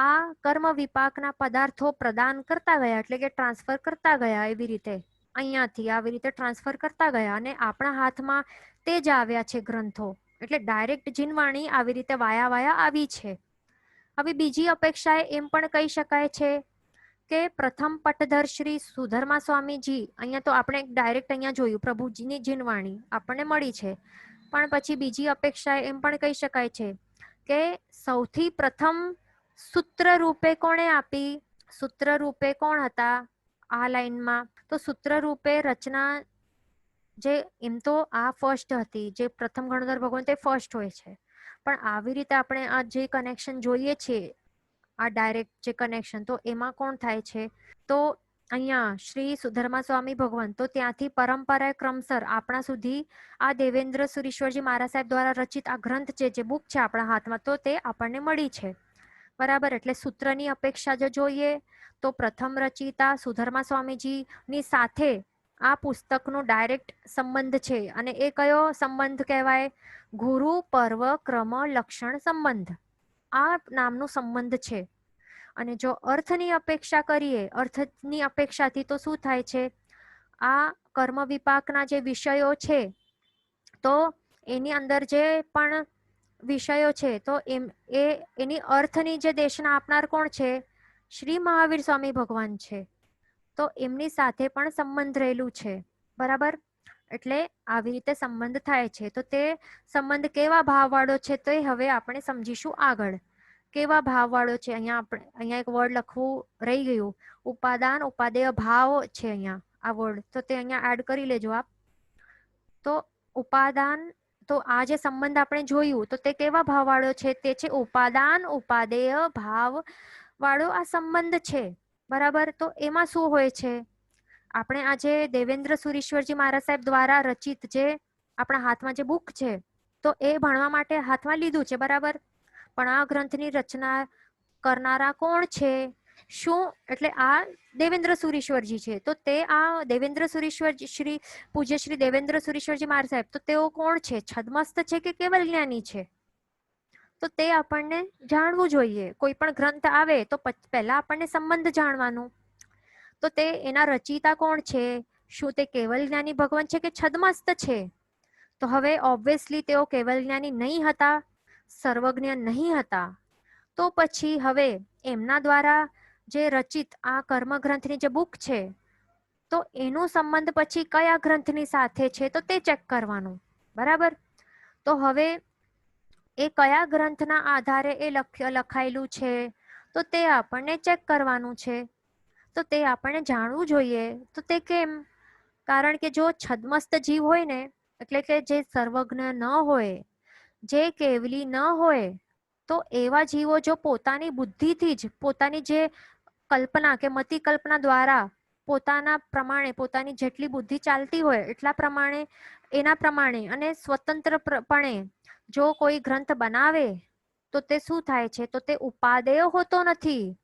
[SPEAKER 1] આ કર્મ વિપાકના પદાર્થો પ્રદાન કરતા ગયા, એટલે કે ટ્રાન્સફર કરતા ગયા. એવી રીતે અહીંયાથી આવી રીતે ટ્રાન્સફર કરતા ગયા અને આપણા હાથમાં તે જ આવ્યા છે ગ્રંથો. એટલે ડાયરેક્ટ જીનવાણી આવી રીતે વાયા આવી છે. હવે બીજી અપેક્ષાએ એમ પણ કહી શકાય છે કે પ્રથમ પટધર શ્રી સુધર્મા સ્વામીજી, અહીંયા તો આપણે ડાયરેક્ટ અહીંયા જોયું પ્રભુજીની જીનવાણી આપણને મળી છે, પણ પછી બીજી અપેક્ષાએ એમ પણ કહી શકાય છે કે સૌથી પ્રથમ સૂત્ર રૂપે કોણે આપી, સૂત્ર રૂપે કોણ હતા આ લાઈનમાં, તો સૂત્ર રૂપે રચના જે એમ તો આ ફર્સ્ટ હતી, જે પ્રથમ ગણોધર ભગવાન તે ફર્સ્ટ હોય છે, પણ આવી રીતે આપણે આ જે કનેક્શન જોઈએ છીએ, આ ડાયરેક્ટ જે કનેક્શન, તો એમાં કોણ થાય છે, તો અહીંયા શ્રી સુધર્મા સ્વામી ભગવાન, તો ત્યાંથી પરંપરાએ ક્રમસર આપણા સુધી આ દેવેન્દ્ર સુરીશ્વરજી મહારાજ સાહેબ દ્વારા રચિત આ ગ્રંથ છે, જે બુક છે આપણા હાથમાં, તો તે આપણને મળી છે. બરાબર. એટલે સૂત્રની અપેક્ષા જો જોઈએ તો પ્રથમ રચિતા સુધર્મા સ્વામીજીની સાથે આ પુસ્તકનો ડાયરેક્ટ સંબંધ છે. અને એ કયો સંબંધ કહેવાય, ગુરુ પર્વ ક્રમ લક્ષણ સંબંધ, આ નામનો સંબંધ છે. અને જો અર્થની અપેક્ષા કરીએ, અર્થની અપેક્ષાથી તો શું થાય છે, આ કર્મ વિપાકના જે વિષયો છે, તો એની અંદર જે પણ વિષયો છે, તો એની અર્થની જે દેશના આપનાર કોણ છે, શ્રી મહાવીર સ્વામી ભગવાન છે. તો એમની સાથે પણ સંબંધ રહેલું છે. બરાબર. એટલે આવી રીતે સંબંધ થાય છે. તો તે સંબંધ કેવા ભાવવાળો છે, તો હવે આપણે સમજીશું આગળ. કેવા ભાવવાળો છે, અહીંયા એક વર્ડ લખવું રહી ગયું, ઉપાદાન ઉપાદેય ભાવ છે અહીંયા આ વર્ડ, તો તે અહીંયા એડ કરી લેજો આપ. તો ઉપાદાન, તો આ જે સંબંધ આપણે જોયું, તો તે કેવા ભાવવાળો છે, તે છે ઉપાદાન ઉપાદેય ભાવ વાળો આ સંબંધ છે. બરાબર. તો એમાં શું હોય છે, આપણે આજે દેવેન્દ્ર સુરીશ્વરજી મહારાજ સાહેબ દ્વારા રચિત જે આપણા હાથમાં જે બુક છે, તો એ ભણવા માટે હાથમાં લીધું છે. બરાબર. પણ આ ગ્રંથની રચના કરનારા કોણ છે, શું, એટલે આ દેવેન્દ્ર સુરીશ્વરજી છે. તો તે આ દેવેન્દ્ર સુરીશ્વરજી પૂજ્ય શ્રી દેવેન્દ્ર સુરીશ્વરજી મહારાજ સાહેબ, તો તેઓ કોણ છે, છદમસ્ત છે કે કેવલ જ્ઞાની છે, તો તે આપણને જાણવું જોઈએ. કોઈ પણ ગ્રંથ આવે તો પહેલા આપણને સંબંધ જાણવાનું, તો તે એના રચયિતા કોણ છે, શું તે કેવલ જ્ઞાની ભગવાન છે કે છદમસ્ત છે. તો હવે ઓબ્વિયસલી તેઓ કેવલ જ્ઞાની નહીં હતા, સર્વજ્ઞ નહીં હતા. તો પછી હવે એમના દ્વારા જે રચિત આ કર્મગ્રંથની જે બુક છે, તો એનો સંબંધ પછી કયા ગ્રંથની સાથે છે, તો તે ચેક કરવાનું. બરાબર. તો હવે એ કયા ગ્રંથના આધારે એ લખાયેલું છે, તો તે આપણને ચેક કરવાનું છે. તો તે આપણને જાણવું જોઈએ. તો તે કેમ, કારણ કે જો છદમસ્ત જીવ હોય ને, એટલે કે જે સર્વજ્ઞ ન હોય, જે કેવલી ન હોય, તો એવા જીવો જો પોતાની બુદ્ધિથી જ પોતાની જે કલ્પના કે મતિ કલ્પના દ્વારા પોતાના પ્રમાણે, પોતાની જેટલી બુદ્ધિ ચાલતી હોય એટલા પ્રમાણે, એના પ્રમાણે અને સ્વતંત્રપણે જો કોઈ ગ્રંથ બનાવે, તો તે શું થાય છે, તો તે ઉપાદેય હોતો નથી.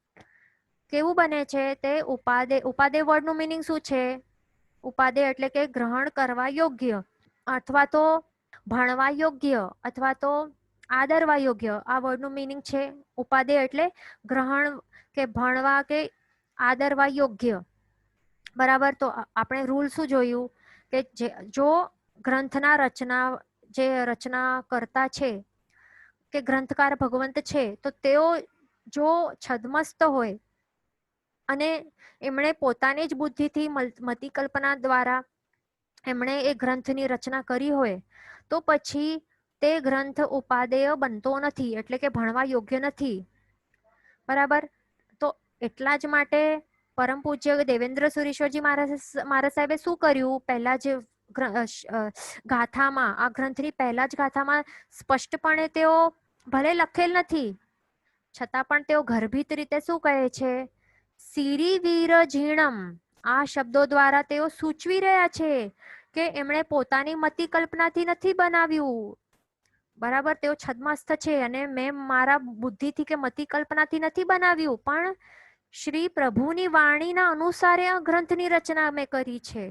[SPEAKER 1] કેવું બને છે તે ઉપાદેય વર્ડનું મિનિંગ શું છે, ઉપાદેય એટલે કે ગ્રહણ કરવા યોગ્ય, અથવા તો ભણવા યોગ્ય, અથવા તો આદરવા યોગ્ય. આ વર્ડનું મિનિંગ છે. ઉપાદેય એટલે ગ્રહણ કે ભણવા કે આદરવા યોગ્ય. બરાબર. તો આપણે રૂલ શું જોયું કે જો ગ્રંથના રચના કરતા છે કે ગ્રંથકાર ભગવંત છે, તો તેઓ જો છદ્મસ્ત હોય અને એમણે પોતાની જ બુદ્ધિથી મતિ કલ્પના દ્વારા એમણે એ ગ્રંથની રચના કરી હોય, તો પછી તે ગ્રંથ ઉપાદેય બનતો નથી, એટલે કે ભણવા યોગ્ય નથી. બરાબર. તો એટલા જ માટે પરમ પૂજ્ય દેવેન્દ્ર સુરીશ્વરજી મહારાજ સાહેબે શું કર્યું, પહેલા જ ગાથામાં, આ ગ્રંથની પહેલા જ ગાથામાં સ્પષ્ટપણે તેઓ ભલે લખેલ નથી છતાં પણ તેઓ ગર્ભિત રીતે શું કહે છે, સિરી વીર ઝીણમ. આ શબ્દો દ્વારા તેઓ સૂચવી રહ્યા છે કે એમણે પોતાની મતિ કલ્પનાથી નથી બનાવ્યું. બરાબર. તેઓ છદ્મસ્થ છે અને મેં મારા બુદ્ધિથી કે મતિ કલ્પનાથી નથી બનાવ્યું, પણ શ્રી પ્રભુની વાણીના અનુસારે આ ગ્રંથની રચના મેં કરી છે.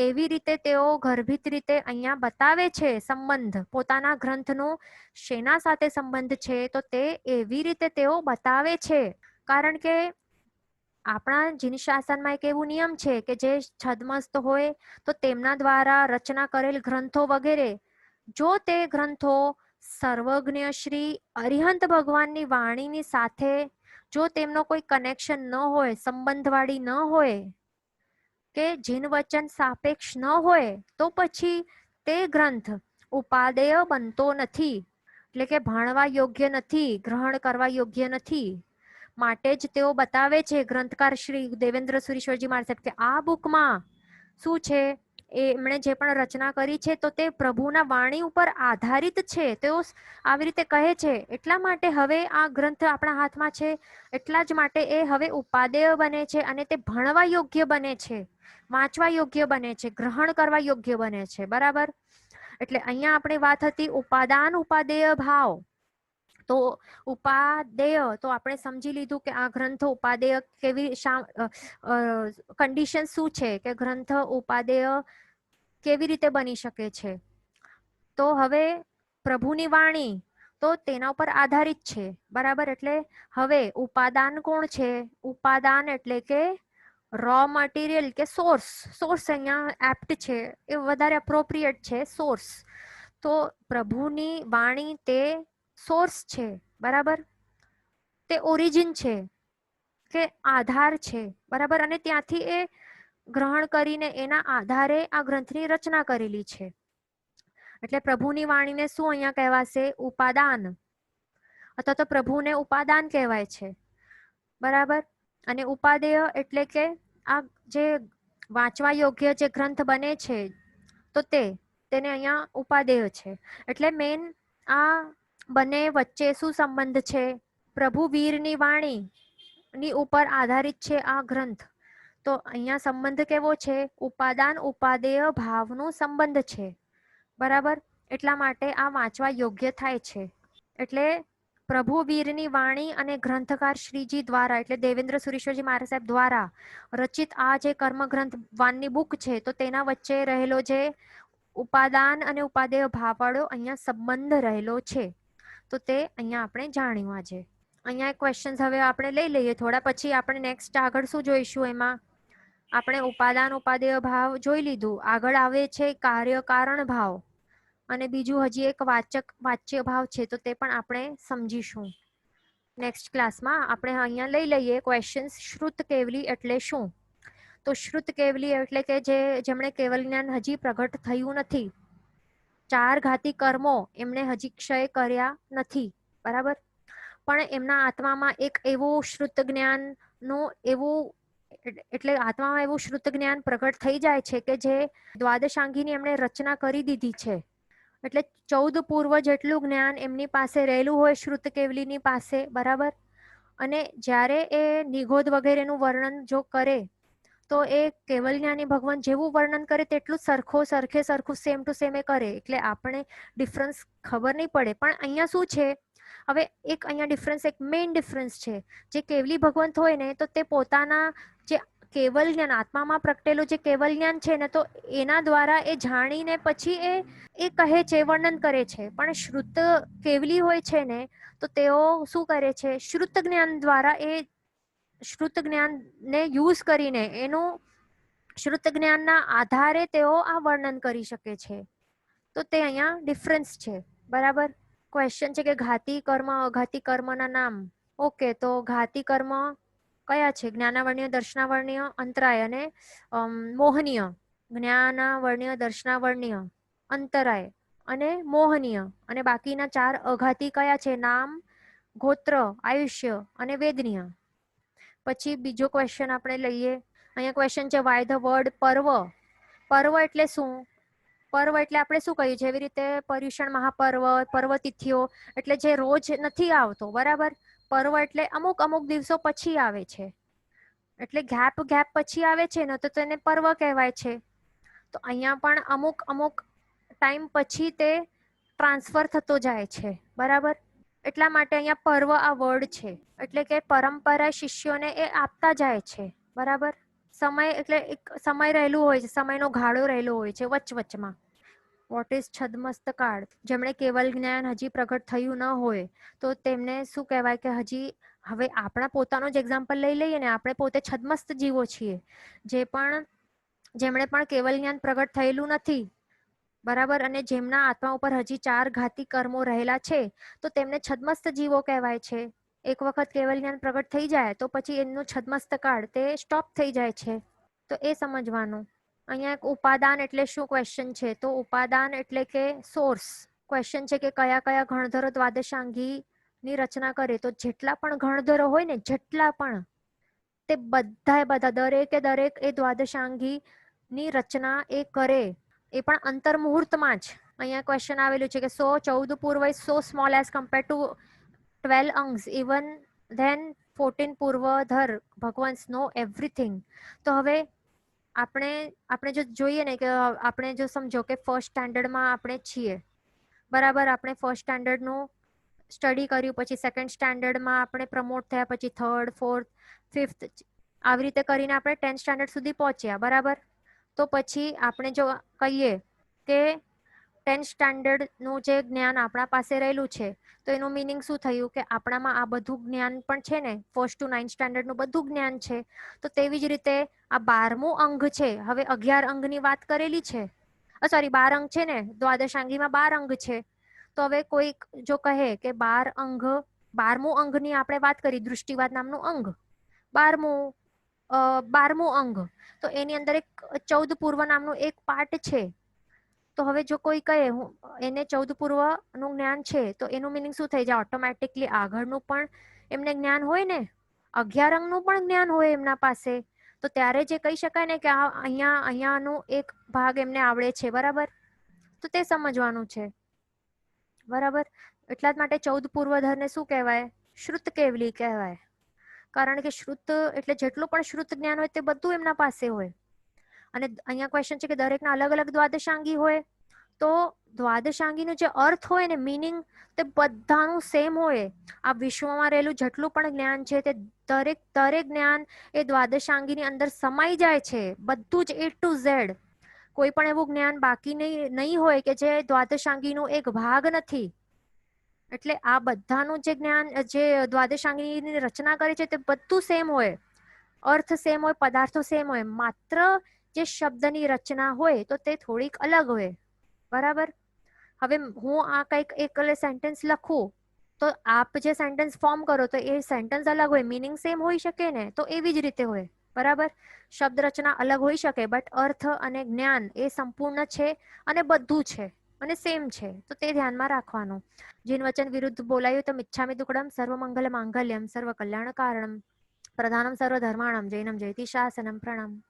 [SPEAKER 1] એવી રીતે તેઓ ગર્ભિત રીતે અહીંયા બતાવે છે સંબંધ, પોતાના ગ્રંથનો શેના સાથે સંબંધ છે, તો તે એવી રીતે તેઓ બતાવે છે. કારણ કે આપણા જીન શાસનમાં એક એવું નિયમ છે કે જે છદ્મસ્ત હોય તો તેમના દ્વારા રચના કરેલ ગ્રંથો વગેરે, જો તે ગ્રંથો સર્વજ્ઞ શ્રી અરિહંત ભગવાનની વાણીની સાથે જો તેમનો કોઈ કનેક્શન ન હોય, સંબંધવાળી ન હોય કે જીન વચન સાપેક્ષ ન હોય, તો પછી તે ગ્રંથ ઉપાદેય બનતો નથી, એટલે કે ભણવા યોગ્ય નથી, ગ્રહણ કરવા યોગ્ય નથી. માટે જ તેઓ બતાવે છે ગ્રંથકાર શ્રી દેવેન્દ્ર સુરીશ્વરજી મહારાજ કે આ બુકમાં શું છે, એમણે જે પણ રચના કરી છે તો તે પ્રભુના વાણી ઉપર આધારિત છે. તેઓ આવી રીતે કહે છે. એટલા માટે હવે આ ગ્રંથ આપણા હાથમાં છે, એટલા જ માટે એ હવે ઉપાદેય બને છે અને તે ભણવા યોગ્ય બને છે, વાંચવા યોગ્ય બને છે, ગ્રહણ કરવા યોગ્ય બને છે. બરાબર. એટલે અહીંયા આપણી વાત હતી ઉપાદાન ઉપાદેય ભાવ. તો ઉપાદેય તો આપણે સમજી લીધું કે આ ગ્રંથ ઉપાદેય કેવી કન્ડિશન શું છે કે ગ્રંથ ઉપાદેય કેવી રીતે બની શકે છે. તો હવે પ્રભુની વાણી તો તેના ઉપર આધારિત છે. બરાબર. એટલે હવે ઉપાદાન કોણ છે, ઉપાદાન એટલે કે રો મટીરિયલ કે સોર્સ. સોર્સ અહીંયા એપ્ટ છે, એ વધારે એપ્રોપ્રિએટ છે, સોર્સ. તો પ્રભુની વાણી તે સોર્સ છે. બરાબર. તે ઓરિજિન છે કે આધાર છે. બરાબર. અને ત્યાંથી એ ગ્રહણ કરીને એના આધારે આ ગ્રંથની રચના કરેલી છે. એટલે પ્રભુની વાણીને શું અહીંયા કહેવાશે, ઉપાદાન, અથવા તો પ્રભુને ઉપાદાન કહેવાય છે. બરાબર. અને ઉપાદેય એટલે કે આ જે વાંચવા યોગ્ય જે ગ્રંથ બને છે તો તેને અહીંયા ઉપાદેય છે. એટલે મેન આ બંને વચ્ચે શું સંબંધ છે, પ્રભુ વીરની વાણી ની ઉપર આધારિત છે આ ગ્રંથ. તો અહીંયા સંબંધ કેવો છે, ઉપાદાન ઉપાદેય ભાવનો સંબંધ છે. બરાબર. એટલા માટે આ વાંચવા યોગ્ય થાય છે. એટલે પ્રભુ વીરની વાણી અને ગ્રંથકાર શ્રીજી દ્વારા, એટલે દેવેન્દ્ર સુરીશ્વરજી મહારાજ સાહેબ દ્વારા રચિત આ જે કર્મ ગ્રંથ વાનની બુક છે, તો તેના વચ્ચે રહેલો જે ઉપાદાન અને ઉપાદેય ભાવવાળો અહીંયા સંબંધ રહેલો છે. તો તે અહીંયા આપણે જાણ્યું. આજે અહીંયા ક્વેશ્ચન્સ હવે આપણે લઈ લઈએ થોડા, પછી આપણે નેક્સ્ટ આગળ શું જોઈશું, એમાં આપણે ઉપાદાન ઉપાદેય ભાવ જોઈ લીધું. આગળ આવે છે કાર્ય કારણ ભાવ, અને બીજું હજી એક વાચ્ય ભાવ છે, તો તે પણ આપણે સમજીશું નેક્સ્ટ ક્લાસમાં. આપણે અહીંયા લઈ લઈએ ક્વેશ્ચન્સ. શ્રુત કેવલી એટલે શું? તો શ્રુત કેવલી એટલે કે જેમણે કેવલ જ્ઞાન હજી પ્રગટ થયું નથી, ચાર ઘાતી કર્મો એમણે હજી ક્ષય કર્યા નથી. બરાબર. પણ એમના આત્મામાં એક એવું શ્રુત જ્ઞાન નું એવું, એટલે આત્મામાં એવું શ્રુત જ્ઞાન પ્રગટ થઈ જાય છે કે જે દ્વાદશાંગીની એમણે રચના કરી દીધી છે. એટલે 14 પૂર્વ જેટલું જ્ઞાન એમની પાસે રહેલું હોય શ્રુત કેવલીની પાસે. બરાબર. અને જ્યારે એ નિગોધ વગેરેનું વર્ણન જો કરે તો એ કેવલ જ્ઞાની ભગવાન જેવું વર્ણન કરે તેટલું સરખું સેમ ટુ સેમ એ કરે, એટલે આપણે ડિફરન્સ ખબર નહીં પડે. પણ અહીંયા શું છે, હવે એક અહીંયા ડિફરન્સ, એક મેઇન ડિફરન્સ છે. જે કેવલી ભગવંત હોય ને, તો તે પોતાના જે કેવલ જ્ઞાન, આત્મામાં પ્રગટેલું જે કેવલ જ્ઞાન છે ને, તો એના દ્વારા એ જાણીને પછી એ કહે છે, વર્ણન કરે છે. પણ શ્રુત કેવલી હોય છે ને, તો તેઓ શું કરે છે, શ્રુત જ્ઞાન દ્વારા એ શ્રુત જ્ઞાનને યુઝ કરીને એનું શ્રુત જ્ઞાનના આધારે તેઓ આ વર્ણન કરી શકે છે. તો તે અહીંયા ડિફરન્સ છે. બરાબર. ક્વેશ્ચન છે કે ઘાતી કર્મ અઘાતી કર્મના નામ. ઓકે, તો ઘાતી કર્મ કયા છે? જ્ઞાનાવર્ણ્ય, દર્શનાવર્ણ્ય, અંતરાય અને મોહનીય. જ્ઞાનાવર્ણ્ય, દર્શનાવર્ણ્ય, અંતરાય અને મોહનીય. અને બાકીના 4 અઘાતી કયા છે? નામ, ગોત્ર, આયુષ્ય અને વેદનીય. પછી બીજો ક્વેશ્ચન આપણે લઈએ. અહીંયા ક્વેશ્ચન છે વાય ધ વર્ડ પર્વ. પર્વ એટલે શું? પર્વ એટલે આપણે શું કહીએ છીએ, એવી રીતે પર્યુષણ મહાપર્વ, પર્વતિથિઓ એટલે જે રોજ નથી આવતો. બરાબર. પર્વ એટલે અમુક અમુક દિવસો પછી આવે છે, એટલે ગેપ પછી આવે છે ને, તો તેને પર્વ કહેવાય છે. તો અહીંયા પણ અમુક અમુક ટાઈમ પછી તે ટ્રાન્સફર થતો જાય છે. બરાબર. એટલા માટે અહીંયા પર્વ આ વર્ડ છે, એટલે કે પરંપરા શિષ્યોને એ આપતા જાય છે. બરાબર. સમય એટલે એક સમય રહેલું હોય છે, સમયનો ગાળો રહેલો હોય છે વચમાં. વોટ ઇઝ છદ્મસ્ત કાળ? જેમણે કેવલ જ્ઞાન હજી પ્રગટ થયું ન હોય, તો તેમને શું કહેવાય કે હજી, હવે આપણા પોતાનું જ એક્ઝામ્પલ લઈ લઈએ ને, આપણે પોતે છદ્મસ્ત જીવો છીએ, જેમણે પણ કેવલ જ્ઞાન પ્રગટ થયેલું નથી. બરાબર. અને જેમના આત્મા ઉપર હજી 4 ઘાતી કર્મો રહેલા છે, તો તેમને છદ્મસ્ત જીવો કહેવાય છે. એક વખત કેવલ જ્ઞાન પ્રગટ થઈ જાય તો પછી એમનું છદ્મસ્ત કાળ તે સ્ટોપ થઈ જાય છે. તો એ સમજવાનું. અહીંયા એક ઉપાદાન એટલે શું ક્વેશ્ચન છે, તો ઉપાદાન એટલે કે સોર્સ. ક્વેશ્ચન છે કે કયા કયા ગણધરો દ્વાદશાંગી ની રચના કરે. તો જેટલા પણ ગણધરો હોય ને, જેટલા પણ, તે બધા દરેક એ દ્વાદશાંગી ની રચના એ કરે, એ પણ અંતર મુહૂર્તમાં જ. અહીંયા ક્વેશ્ચન આવેલું છે કે 14 પૂર્વ is so small as compare to 12 અંગ્સ, ઇવન ધેન 14 પૂર્વધર ભગવાન્સ નો એવરીથિંગ. તો હવે આપણે જો જોઈએ ને, કે આપણે જો સમજો કે ફર્સ્ટ સ્ટાન્ડર્ડમાં આપણે છીએ. બરાબર. આપણે ફર્સ્ટ સ્ટાન્ડર્ડનું સ્ટડી કર્યું, પછી સેકન્ડ સ્ટાન્ડર્ડમાં આપણે પ્રમોટ થયા, પછી થર્ડ, ફોર્થ, ફિફ્થ, આવી રીતે કરીને આપણે 10th સ્ટાન્ડર્ડ સુધી પહોંચ્યા. બરાબર. તો પછી આપણે જો કહીએ કે 10th સ્ટાન્ડર્ડનું જે જ્ઞાન આપણા પાસે રહેલું છે, તો એનું મિનિંગ શું થયું કે આપણામાં આ બધું જ્ઞાન પણ છે ને, ફર્સ્ટ ટુ 9th સ્ટાન્ડર્ડનું બધું જ્ઞાન છે. તો તેવી જ રીતે આ 12મું અંગ છે. હવે 11 અંગની વાત કરેલી છે, સોરી 12 અંગ છે ને, દ્વાદશાંગીમાં 12 અંગ છે. તો હવે કોઈક જો કહે કે 12 અંગ, 12મું અંગની આપણે વાત કરી, દૃષ્ટિવાદ નામનું અંગ, 12મું અંગ, તો એની અંદર એક 14 પૂર્વ નામનું એક પાર્ટ છે. તો હવે જો કોઈ કહે એને 14 પૂર્વ નું જ્ઞાન છે, તો એનું મિનિંગ શું થઈ જાય? ઓટોમેટિકલી આગળનું પણ એમને જ્ઞાન હોય ને, 11 અંગનું પણ જ્ઞાન હોય એમના પાસે. તો ત્યારે જે કહી શકાય ને કે અહીંયાનું એક ભાગ એમને આવડે છે. બરાબર. તો તે સમજવાનું છે. બરાબર. એટલા જ માટે 14 પૂર્વધરને શું કહેવાય? શ્રુત કેવલી કહેવાય. કારણ કે શ્રુત એટલે જેટલું પણ શ્રુત જ્ઞાન હોય તે બધું એમના પાસે હોય. અને અહીંયા ક્વેશ્ચન છે કે દરેકના અલગ અલગ દ્વાદશાંગી હોય. તો દ્વાદશાંગીનો જે અર્થ હોય ને, મિનિંગ, તે બધાનું સેમ હોય. આ વિશ્વમાં રહેલું જેટલું પણ જ્ઞાન છે, તે દરેક જ્ઞાન એ દ્વાદશાંગીની અંદર સમાઈ જાય છે. બધું જ A to Z. કોઈ પણ એવું જ્ઞાન બાકી નહીં હોય કે જે દ્વાદશાંગીનો એક ભાગ નથી. એટલે આ બધાનું જે જ્ઞાન, જે દ્વાદશાંગીની રચના કરે છે, તે બધું સેમ હોય. અર્થ સેમ હોય, પદાર્થો સેમ હોય, માત્ર જે શબ્દની રચના હોય તો તે થોડીક અલગ હોય. બરાબર. હવે હું આ કંઈક એક સેન્ટેન્સ લખું, તો આપ જે સેન્ટેન્સ ફોર્મ કરો, તો એ સેન્ટેન્સ અલગ હોય, મિનિંગ સેમ હોઈ શકે ને, તો એવી જ રીતે હોય. બરાબર. શબ્દ રચના અલગ હોઈ શકે, બટ અર્થ અને જ્ઞાન એ સંપૂર્ણ છે અને બધું છે અને સેમ છે. તો તે ધ્યાનમાં રાખવાનું. જીન વચન વિરુદ્ધ બોલાયું તો મિચ્છામિ દુક્કડમ, સર્વ મંગલ માંગલ્યમ, સર્વ કલ્યાણ કારણમ, પ્રધાનમ સર્વ ધર્માણમ, જૈનમ જયતિ શાસનમ. પ્રણામ.